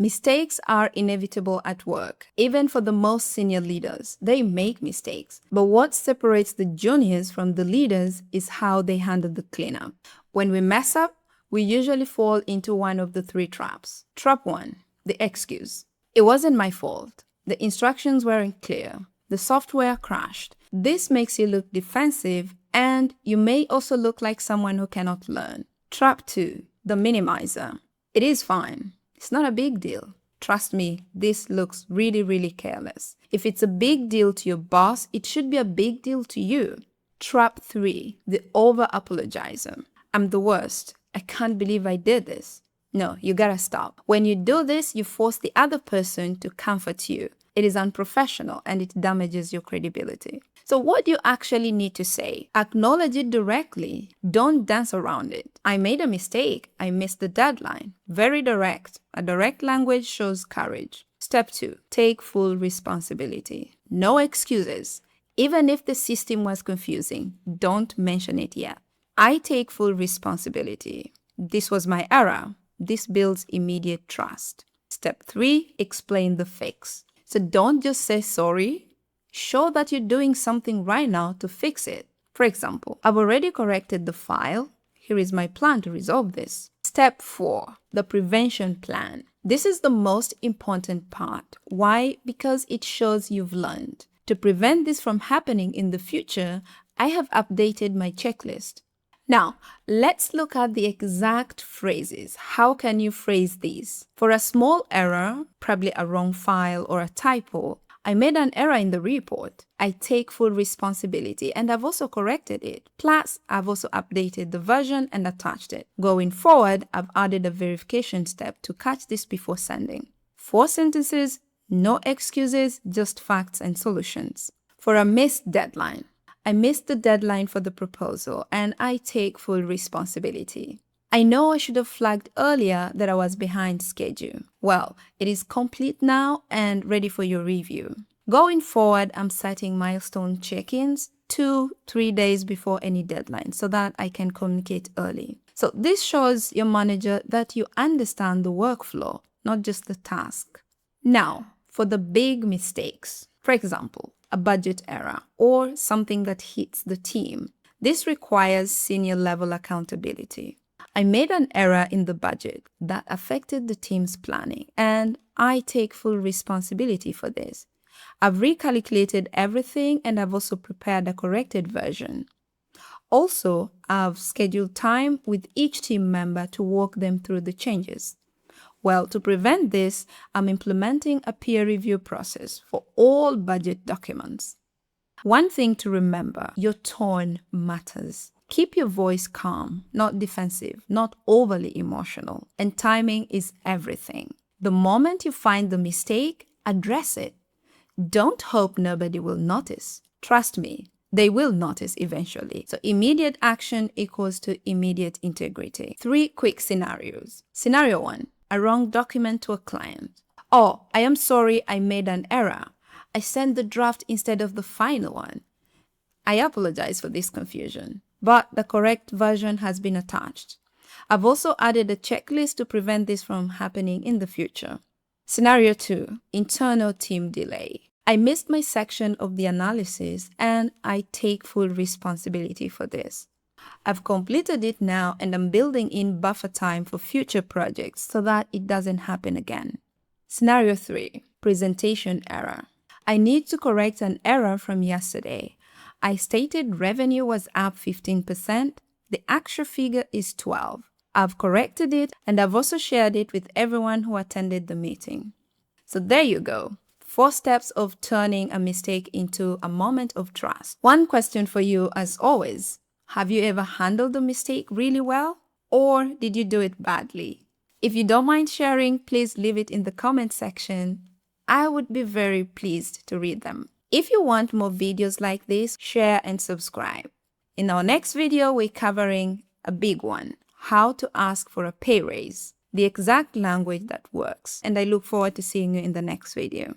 Mistakes are inevitable at work. Even for the most senior leaders, they make mistakes. But what separates the juniors from the leaders is how they handle the cleanup. When we mess up, we usually fall into one of the three traps. Trap 1, the excuse. It wasn't my fault. The instructions weren't clear. The software crashed. This makes you look defensive, and you may also look like someone who cannot learn. Trap 2, the minimizer. It is fine. It's not a big deal. Trust me, this looks really, really careless. If it's a big deal to your boss, it should be a big deal to you. Trap 3, the over-apologizer. I'm the worst. I can't believe I did this. No, you gotta stop. When you do this, you force the other person to comfort you. It is unprofessional and it damages your credibility. So what do you actually need to say? Acknowledge it directly. Don't dance around it. I made a mistake. I missed the deadline. Very direct. A direct language shows courage. Step 2, take full responsibility. No excuses. Even if the system was confusing, don't mention it yet. I take full responsibility. This was my error. This builds immediate trust. Step 3, explain the fix. So don't just say sorry. Show that you're doing something right now to fix it. For example, I've already corrected the file. Here is my plan to resolve this. Step 4, the prevention plan. This is the most important part. Why? Because it shows you've learned. To prevent this from happening in the future, I have updated my checklist. Now, let's look at the exact phrases. How can you phrase these? For a small error, probably a wrong file or a typo, I made an error in the report. I take full responsibility and I've also corrected it. Plus, I've also updated the version and attached it. Going forward, I've added a verification step to catch this before sending. 4 sentences, no excuses, just facts and solutions. For a missed deadline, I missed the deadline for the proposal and I take full responsibility. I know I should have flagged earlier that I was behind schedule. Well, it is complete now and ready for your review. Going forward, I'm setting milestone check-ins 2-3 days before any deadline so that I can communicate early. So this shows your manager that you understand the workflow, not just the task. Now, for the big mistakes. For example, a budget error or something that hits the team. This requires senior level accountability. I made an error in the budget that affected the team's planning, and I take full responsibility for this. I've recalculated everything and I've also prepared a corrected version. Also, I've scheduled time with each team member to walk them through the changes. Well, to prevent this, I'm implementing a peer review process for all budget documents. One thing to remember, your tone matters. Keep your voice calm, not defensive, not overly emotional. And timing is everything. The moment you find the mistake, address it. Don't hope nobody will notice. Trust me, they will notice eventually. So immediate action equals to immediate integrity. 3 quick scenarios. Scenario 1. A wrong document to a client. Oh, I am sorry, I made an error. I sent the draft instead of the final one. I apologize for this confusion, but the correct version has been attached. I've also added a checklist to prevent this from happening in the future. Scenario 2, internal team delay. I missed my section of the analysis and I take full responsibility for this. I've completed it now and I'm building in buffer time for future projects so that it doesn't happen again. Scenario 3, presentation error. I need to correct an error from yesterday. I stated revenue was up 15%. The actual figure is 12. I've corrected it and I've also shared it with everyone who attended the meeting. So there you go. 4 steps of turning a mistake into a moment of trust. One question for you as always. Have you ever handled the mistake really well? Or did you do it badly? If you don't mind sharing, please leave it in the comment section. I would be very pleased to read them. If you want more videos like this, share and subscribe. In our next video, we're covering a big one, how to ask for a pay raise, the exact language that works. And I look forward to seeing you in the next video.